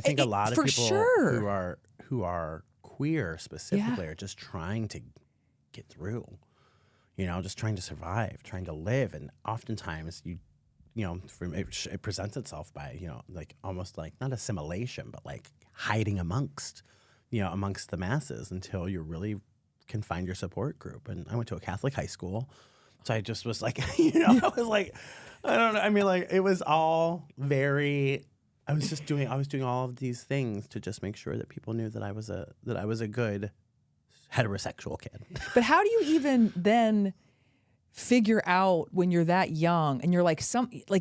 I think a lot of For people sure. who are queer Yeah. specifically are just trying to get through, just trying to survive, trying to live. And oftentimes it presents itself by, like almost like not assimilation, but like hiding amongst the masses until you really can find your support group. And I went to a Catholic high school. So I just was like, I was like, I don't know. I mean, like it was all very, I was doing all of these things to just make sure that people knew that I was a good heterosexual kid. But how do you even then figure out when you're that young and you're like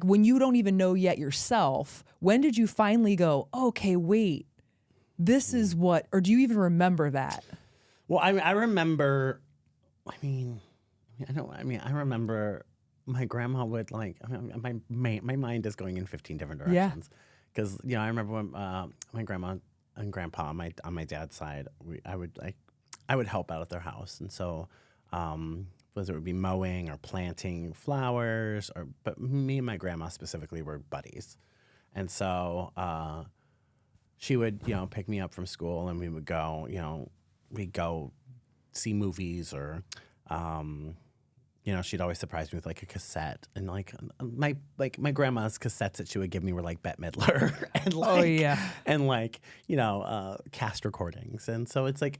when you don't even know yet yourself, when did you finally go, okay, wait, this is what, or do you even remember that? Well, I remember, I mean, I remember my grandma would like, my mind is going in 15 different Yeah. directions. Because, I remember when my grandma and grandpa on my dad's side, I would help out at their house. And so, whether it would be mowing or planting flowers, but me and my grandma specifically were buddies. And so, she would, pick me up from school and we would go, we'd go see movies or, she'd always surprise me with like a cassette and my grandma's cassettes that she would give me were like Bette Midler and Oh yeah. cast recordings. And so it's like,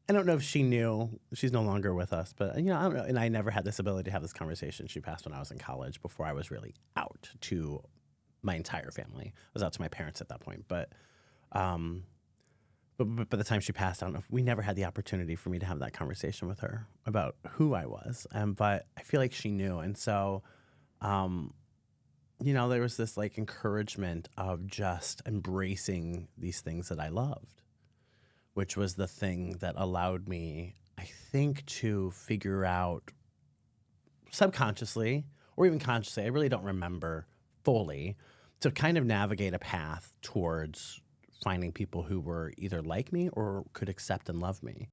I don't know if she knew. She's no longer with us, but I don't know. And I never had this ability to have this conversation. She passed when I was in college before I was really out to my entire family. I was out to my parents at that point, um, but by the time she passed, I don't know. We never had the opportunity for me to have that conversation with her about who I was. But I feel like she knew, and so, there was this like encouragement of just embracing these things that I loved, which was the thing that allowed me, I think, to figure out subconsciously or even consciously. I really don't remember fully to kind of navigate a path towards finding people who were either like me or could accept and love me.